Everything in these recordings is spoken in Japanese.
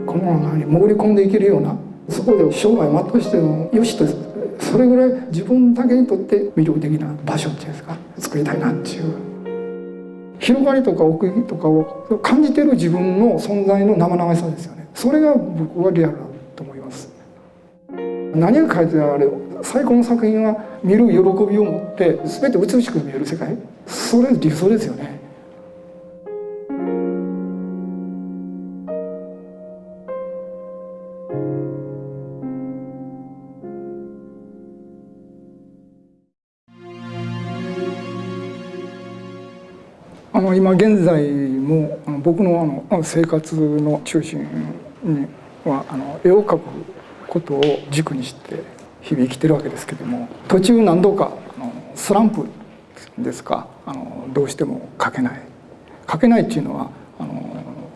この穴に潜り込んでいけるような、そこで生涯全うしてもよしと、それぐらい自分だけにとって魅力的な場所っていうんですか、作りたいなっていう、広がりとか奥行きとかを感じてる自分の存在の生々しさですよね。それが僕はリアルだと思います。何が書いてあれ、最高の作品は見る喜びを持って全て美しく見える世界、それ理想ですよね。今現在も僕の生活の中心には絵を描くことを軸にして日々生きてるわけですけども、途中何度かスランプですか、どうしても描けないっていうのは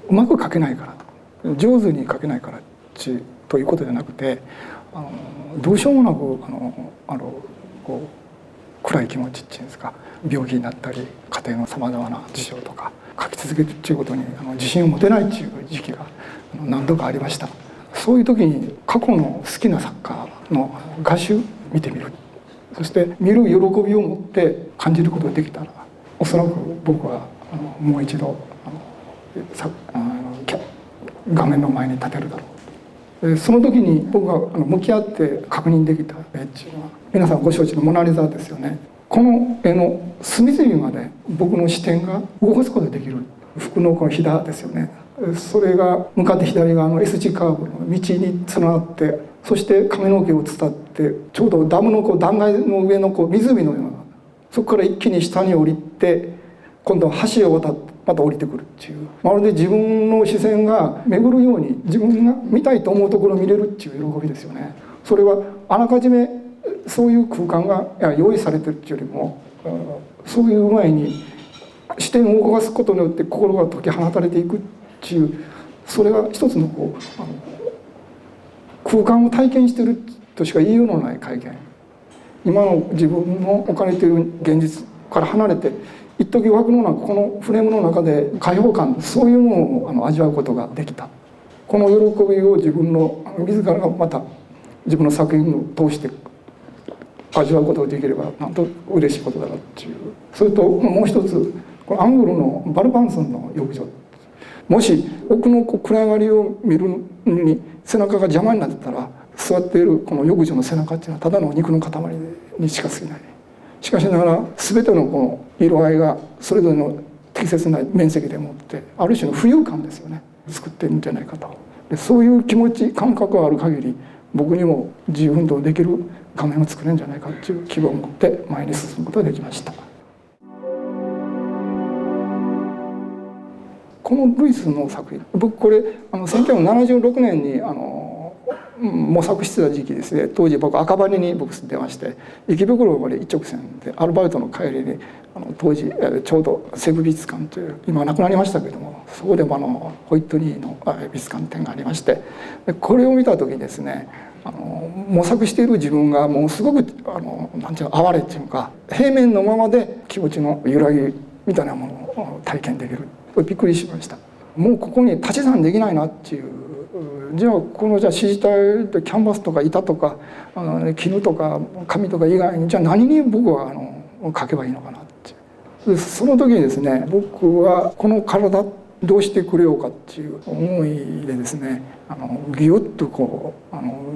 うまく描けないから、上手に描けないからということじゃなくて、どうしようもなくこう暗い気持ちっていうんですか、病気になったり家庭のさまざまな事情とか書き続けるっていうことに自信を持てないっていう時期が何度かありました。そういう時に過去の好きな作家の画集見てみる、そして見る喜びを持って感じることができたら、おそらく僕はもう一度画面の前に立てるだろう。その時に僕が向き合って確認できた絵っていうのは、皆さんご承知のモナリザですよね。この絵の隅々まで僕の視点が動かすことができる。服のこのひだですよね。それが向かって左側の S 字カーブの道につながって、そして髪の毛を伝ってちょうどダムの断崖の上の湖のような、そこから一気に下に降りて今度は橋を渡ってまた降りてくるっていう、まるで自分の視線が巡るように自分が見たいと思うところを見れるっていう喜びですよね。それはあらかじめそういう空間が用意されてるっていうよりも、そういう前に視点を動かすことによって心が解き放たれていくっていう、それが一つの空間を体験してるとしか言いようのない体験。今の自分の置かれている現実から離れて、一時枠の中、このフレームの中で開放感、そういうものを味わうことができた。この喜びを自分の自らがまた自分の作品を通して味わうことができればなんと嬉しいことだなっていう。それともう一つ、このアングルのバルバンソンの浴場、もし奥の暗がりを見るのに背中が邪魔になってたら、座っているこの浴場の背中っていうのはただの肉の塊にしか過ぎない。しかしながら全てのこの色合いがそれぞれの適切な面積でもってある種の浮遊感ですよね、作ってるんじゃないかと。でそういう気持ち感覚がある限り、僕にも自由運動できる画面を作れるんじゃないかという希望を持って前に進むことができました。このルイスの作品、僕これ1976年に模索してた時期ですね。当時僕赤羽に住んでまして、池袋まで一直線でアルバイトの帰りに当時ちょうど西部美術館という、今はなくなりましたけども、そこでもホイットニーの美術館展がありまして、これを見た時にですね、模索している自分がもうすごくなんていうの、哀れっていうか、平面のままで気持ちの揺らぎみたいなものを体験できる。びっくりしました。もうここに足し算できないなっていう。じゃあこの支持体でキャンバスとか板とか絹とか紙とか以外に、じゃあ何に僕は書けばいいのかなって。でその時にですね、僕はこの体どうしてくれようかっていう思いでですね、ギュッと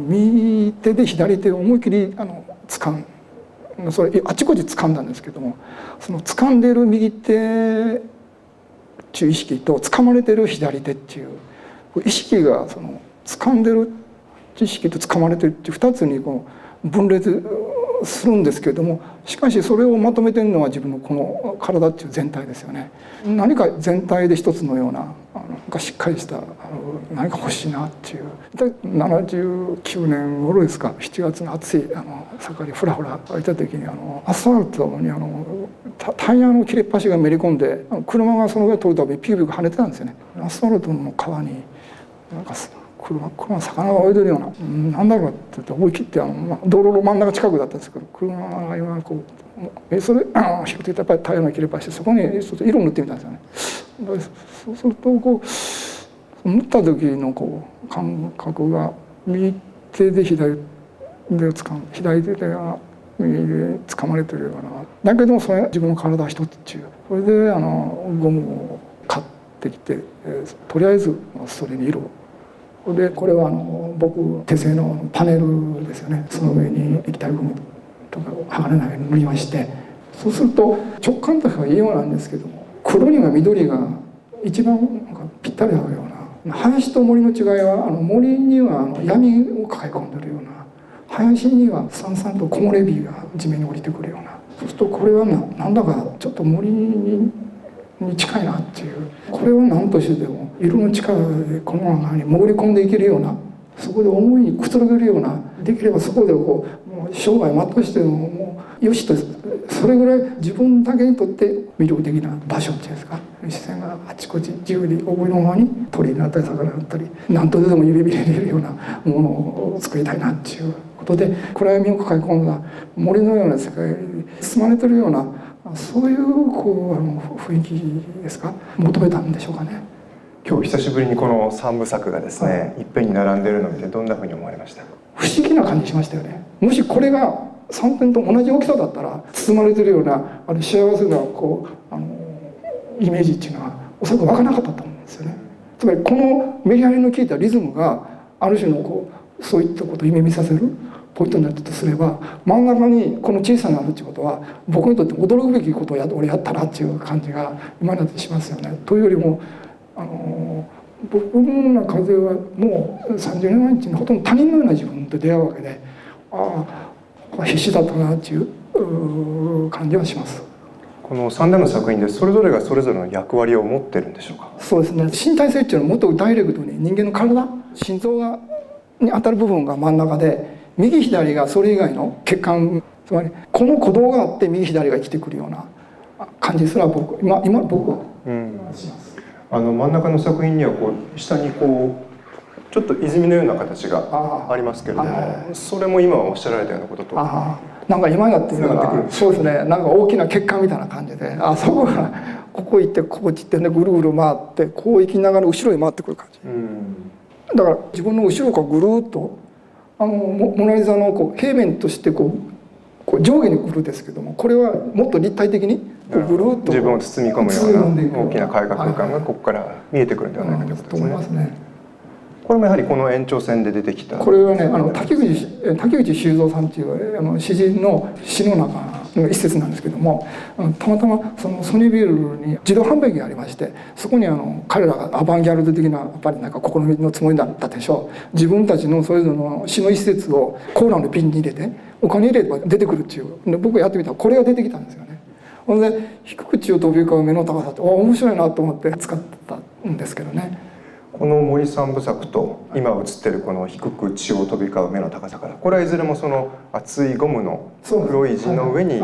右手で左手を思い切り掴ん、それあちこち掴んだんですけども、その掴んでいる右手っていう意識と掴まれてる左手っていう意識が、その掴んでる意識と掴まれてるっていう2つに分裂するんですけれども、しかしそれをまとめてるのは自分のこの体っていう全体ですよね。何か全体で一つのようなしっかりした何か欲しいなっていう。79年頃ですか、7月の暑い盛りふらふら歩いた時にアスファルトにタイヤの切れっ端がめり込んで、車がその上を通るたびにピューピュー跳ねてたんですよね。アスファルトの川になんか車魚が泳いでるような、なんだろうって言って思い切って道路の真ん中近くだったんですけど、車が今それ拾ってやっぱりタイヤの切れっ端で、そこにちょっと色を塗ってみたんですよね。そうすると持った時のこう感覚が右手で左手を左手が右で掴まれてるような、だけどもそれ自分の体一つっていう、それでゴムを買ってきて、とりあえずそれに色をで、これは僕手製のパネルですよね。その上に液体ゴムとかを剥がれないように塗りまして、そうすると直感としてはいいようなんですけども、黒には緑が一番なんかぴったり合うような、林と森の違いは森には闇を抱え込んでるような、林にはさんさんと木漏れ日が地面に降りてくるような、そうするとこれはなんだかちょっと森に近いなっていう、これを何としてでも色の力でこの中に潜り込んでいけるような、そこで思いにくつろげるような、できればそこでこうもう生涯全うしてもよしと、それぐらい自分だけにとって魅力的な場所っていうんですか、自然があちこち自由に思いのままに鳥になったり魚になったり、何とでも指入れれるようなものを作りたいなっていうことで、暗闇を抱え込んだ森のような世界に包まれてるような、そういうこう雰囲気ですか、求めたんでしょうかね。今日久しぶりにこの3部作がですね、いっぺんに並んでいるのを見てどんなふうに思われました？不思議な感じしましたよね。もしこれが3点と同じ大きさだったら、包まれてるような幸せなこうイメージっていうのはおそらく湧かなかったと思うんですよね。つまりこのメリハリの効いたリズムがある種のこうそういったことを夢見させるポイントになったとすれば、真ん中にこの小さなあるっていうことは僕にとって驚くべきことを俺やったなっていう感じが今になってしますよね。というよりも僕の中ではもう30年前にほとんど他人のような自分と出会うわけで、必死だったなっていう感じはします。この3点の作品でそれぞれがそれぞれの役割を持ってるんでしょうか？そうですね。身体性っていうのはもっとダイレクトに人間の体、心臓に当たる部分が真ん中で、右左がそれ以外の血管、つまりこの鼓動があって右左が生きてくるような感じすら今僕はします。真ん中の作品にはこう下にこうちょっと泉のような形がありますけれども、それも今おっしゃられたようなこととなんか今やってるのがそうですね、なんか大きな血管みたいな感じで、そこからここ行ってここ行ってね、ぐるぐる回ってこう行きながら後ろに回ってくる感じ、だから自分の後ろからぐるっとモナ・リザのこう平面としてこう上下にくるんですけども、これはもっと立体的にぐるっと自分を包み込むような大きな絵画空間がここから見えてくるんではないかということですね。これもやはりこの延長線で出てきた。これはね、滝口修造さんっていう詩人の詩の中の一節なんですけども、たまたまそのソニービルに自動販売機がありまして、そこに彼らがアバンギャルド的なやっぱりなんか試みのつもりだったでしょう。自分たちのそれぞれの詩の一節をコーラの瓶に入れてお金入れれば出てくるっていう。で僕がやってみたらこれが出てきたんですよね。ほんで低く地を飛び交う目の高さって面白いなと思って使ったんですけどね。この森三部作と今映ってるこの低く地を飛び交う目の高さから、これはいずれもその厚いゴムの黒い地の上に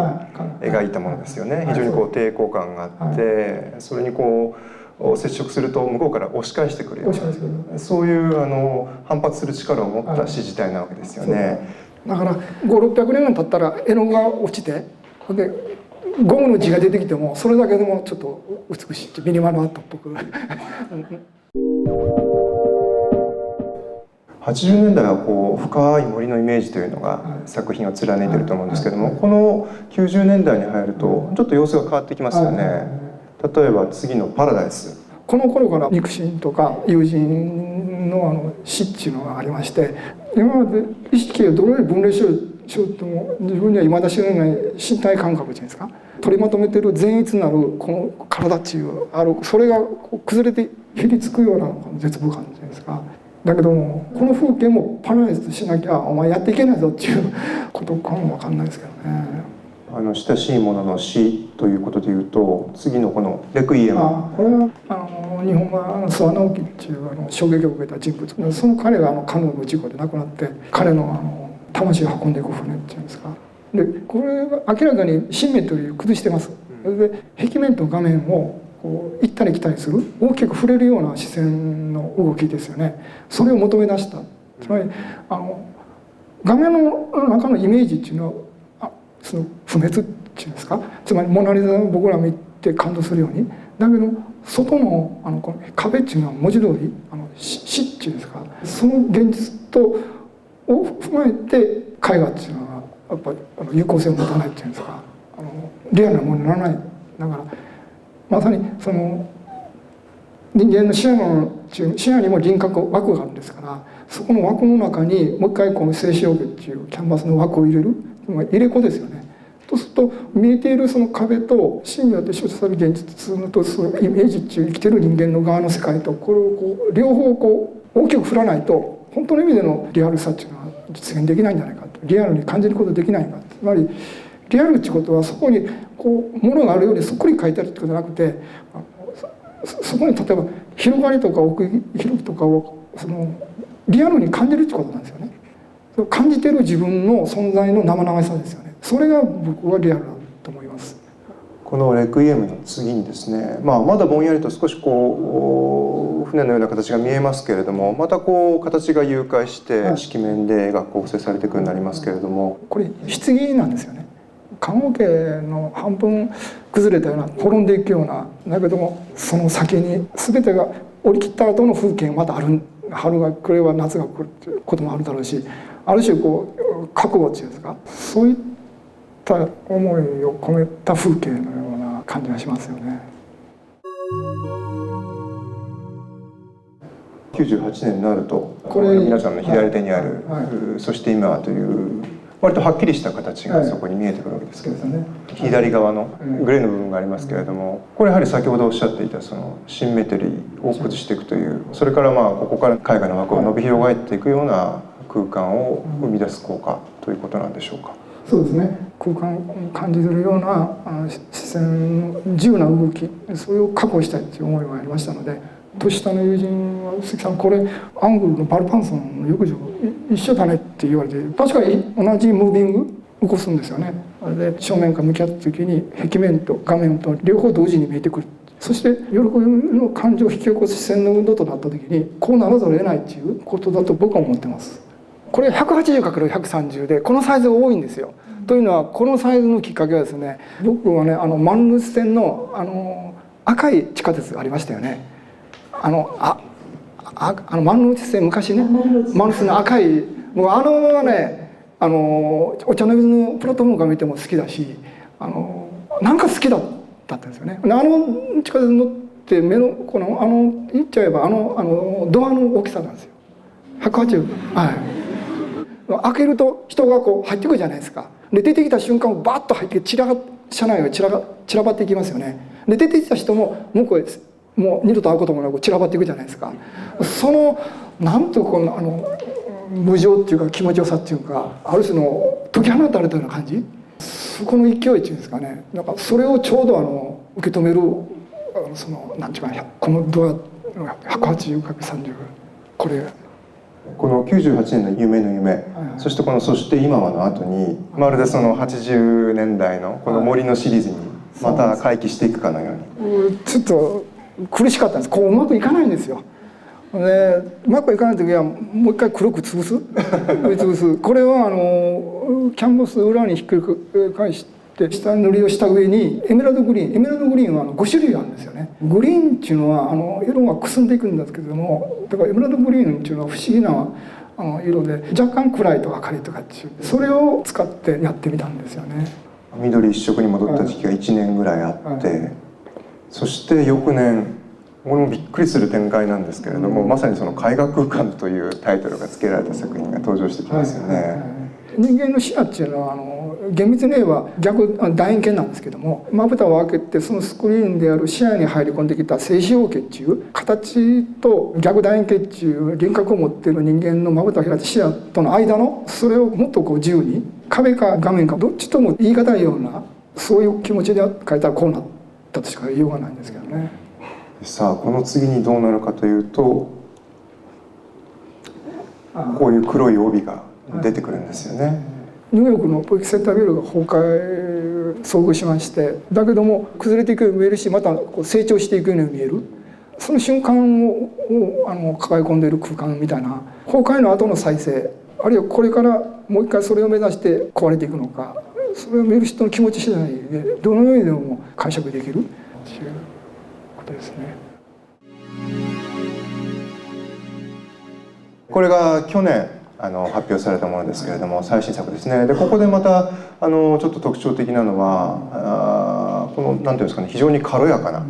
描いたものですよね。非常にこう抵抗感があって、それにこう接触すると向こうから押し返してくるような、そういう反発する力を持った詩自体なわけですよね。だから500、600年経ったら絵の具が落ちて、でゴムの字が出てきてもそれだけでもちょっと美しいってミニマルアートっぽく80年代はこう深い森のイメージというのが作品を貫いていると思うんですけども、この90年代に入るとちょっと様子が変わってきますよね。例えば次の「パラダイス」。この頃から肉親とか友人の死っていうのがありまして、今まで意識をどのように分類しようとも自分には未だ知らない身体感覚っていうんですか、取りまとめてる善逸なるこの体っていうそれが崩れてひりつくような絶望感っていうんですか。だけどもこの風景もパラダイスしなきゃお前やっていけないぞっていうことかも分かんないですけどね。親しいものの死ということでいうと、次のこのレクイエム。これは日本が諏訪直樹っていう衝撃を受けた人物、その彼がカヌーの事故で亡くなって、彼の魂を運んでいく船っていうんですか。でこれは明らかにシンメトリーを崩してます。で壁面と画面をこう行ったり来たりする、大きく触れるような視線の動きですよね。それを求め出した。つまり画面の中のイメージっていうのはその不滅っていうんですか、つまりモナ・リザを僕ら見て感動するようにだけど外のこの壁っていうのは文字通り死っていうんですか、その現実を踏まえて絵画っていうのはやっぱり有効性を持たないっていうんですか、リアルなものにならない。だからまさにその人間の視野にも輪郭枠があるんですから、そこの枠の中にもう一回この静止表現っていうキャンバスの枠を入れる、入れ子ですよね。そうすると見えているその壁と死によって象徴される現実とそのイメージっていう生きてる人間の側の世界と、これをこう両方こう大きく振らないと本当の意味でのリアルさっていうのは実現できないんじゃないかと、リアルに感じることできないんだ。つまりリアルっていうことはそこにこうものがあるようにそっくり書いてあるってことじゃなくて、そこに例えば広がりとか奥行きとかをそのリアルに感じるってことなんですよね。感じてる自分の存在の生々しさですよね。それが僕はリアルだと思います。このレクイエムの次にですね、まだぼんやりと少しこう船のような形が見えますけれども、またこう形が融解して色面で絵が構成されていくようになりますけれども、これ棺なんですよね。棺桶の半分崩れたような滅んでいくような、だけどもその先に全てが降り切った後の風景がまたある。春が来れば夏が来るっていうこともあるだろうし、ある種こう覚悟っていうんですか、そういった思いを込めた風景のような感じがしますよね。98年になるとこれ皆さんの左手にある、はい「そして今は」という割とはっきりした形がそこに見えてくるわけですけれども、左側のグレーの部分がありますけれども、これやはり先ほどおっしゃっていたそのシンメトリーを崩していくという、それからここから絵画の枠を伸び広がっていくような空間を生み出す効果ということなんでしょうか。そうですね。空間を感じるような視線の自由な動き、それを確保したいという思いがありましたので、年下の友人は「鈴木さんこれアングルのバルパンソンの浴場一緒だね」って言われて、確かに同じムービング起こすんですよね。で正面から向き合った時に壁面と画面と両方同時に見えてくる。そして喜びの感情を引き起こす視線の運動となった時にこうならざるを得ないっていうことだと僕は思ってます。これ 180×130 でこのサイズが多いんですよ。というのはこのサイズのきっかけはですね、僕はねマンルーツ線の赤い地下鉄がありましたよね。マンルーツ線昔ね、マンルーツの赤い、もうねお茶の水のプラットフォームから見ても好きだし、なんか好きだったんですよね。地下鉄乗って目の言っちゃえばドアの大きさなんですよ。180、はい。開けると人がこう入ってくるじゃないですか。で出てきた瞬間バッと入って車内が散らばっていきますよね。で出てきた人も向こうへもう二度と会うこともなく散らばっていくじゃないですか。そのなんとこの無情っていうか気持ちよさっていうか、ある種の解き放たれたような感じ、そこの勢いっていうんですかね。なんかそれをちょうど受け止めるそのなんていうかこのドア 180×30 これ。この98年の夢の夢、そしてこの「そして今は」の後にまるでその80年代のこの森のシリーズにまた回帰していくかのように、ちょっと苦しかったんです。こううまくいかないんですよ。でうまくいかない時はもう一回黒く潰すこれはキャンバス裏にひっくり返して下塗りをした上にエメラルドグリーンは5種類あるんですよね。グリーンっていうのは色がくすんでいくんですけれども、だからエメラルドグリーンっていうのは不思議な色で若干暗いと明るいとかっていう、それを使ってやってみたんですよね。緑一色に戻った時期が1年ぐらいあって、そして翌年、これもびっくりする展開なんですけれども、まさにその絵画空間というタイトルが付けられた作品が登場してきますよね。人間の視野っていうのは厳密に言えば逆楕円形なんですけども、まぶたを開けてそのスクリーンである視野に入り込んできた静止形っていう形と逆楕円形っていう輪郭を持っている人間のまぶたを開いた視野との間の、それをもっとこう自由に壁か画面かどっちとも言い難いような、そういう気持ちで描いたらこうなったとしか言いようがないんですけどね。さあこの次にどうなるかというと、こういう黒い帯が出てくるんですよね。ニューヨークのポイキセンタービルが崩壊遭遇しまして、だけども崩れていくように見えるし、またこう成長していくように見える、その瞬間を抱え込んでいる空間みたいな、崩壊の後の再生、あるいはこれからもう一回それを目指して壊れていくのか、それを見る人の気持ち次第でどのようにでも解釈できるっていうことですね。これが去年発表されたものですけれども、最新作ですね。でここでまたちょっと特徴的なのはこの何ていうんですかね、非常に軽やかな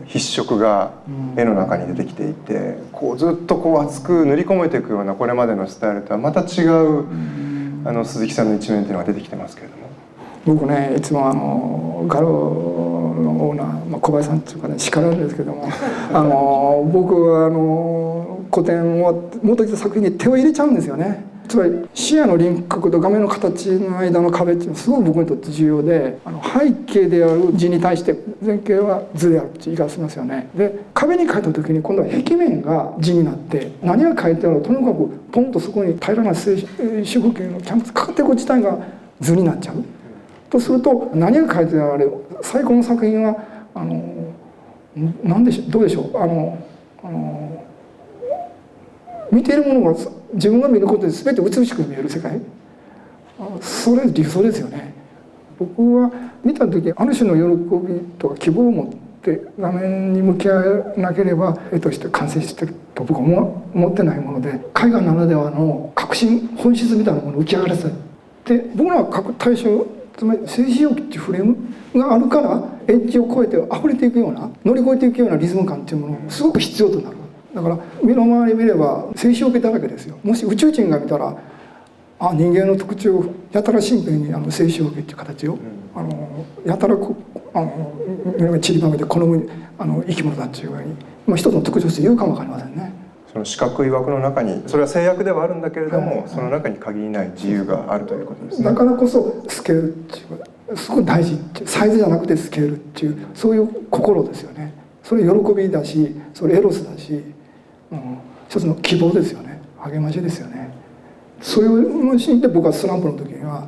筆色が絵の中に出てきていて、こうずっとこう厚く塗り込めていくようなこれまでのスタイルとはまた違う鈴木さんの一面というのが出てきてますけれども。僕ね、いつもガロのオーナー、小林さんっていうかね、叱られるんですけども僕は古典を元々作品に手を入れちゃうんですよね。つまり視野の輪郭と画面の形の間の壁っていうのはすごく僕にとって重要で、背景である字に対して前景は図であるっていう言い方しますよね。で壁に描いた時に今度は壁面が字になって、何が書いてあるのかとにかくポンとそこに平らな正四角形のキャンバスかかっていくこと自体が図になっちゃうとすると、何が書いてある最高の作品は何でしょう、どうでしょう、見ているものが自分が見ることで全て美しく見える世界、それ理想ですよね。僕は見た時ある種の喜びとか希望を持って画面に向き合わなければ絵として完成してると僕は思ってないもので、絵画ならではの革新本質みたいなものを浮き上がらせて、で僕らは描く対象、つまり静止欲っていうフレームがあるからエッジを越えて溢れていくような、乗り越えていくようなリズム感っていうものがすごく必要となる。だから身の回り見れば静止欲だらけですよ。もし宇宙人が見たら、人間の特徴をやたらシンプルに静止欲っていう形をやたら散りばめて好む生き物だっていうように、一つの特徴として言うかもわかりませんね。その四角い枠の中に、それは制約ではあるんだけれども、その中に限りない自由があるということですね。だからこそスケールっていうすごく大事っていう、サイズじゃなくてスケールっていう、そういう心ですよね。それ喜びだし、それエロスだし、一つの希望ですよね。励ましですよね。それを信じて僕はスランプの時には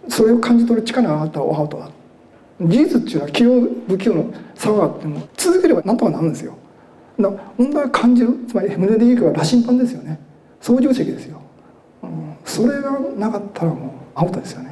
それを感じ取る力があったらアウトだ。事実っていうのは器用不器用の差があっても続ければなんとかなるんですよ。だから問題を感じる、つまり胸で言うから羅針盤ですよね。操縦席ですよ。それがなかったらもうアウトですよね。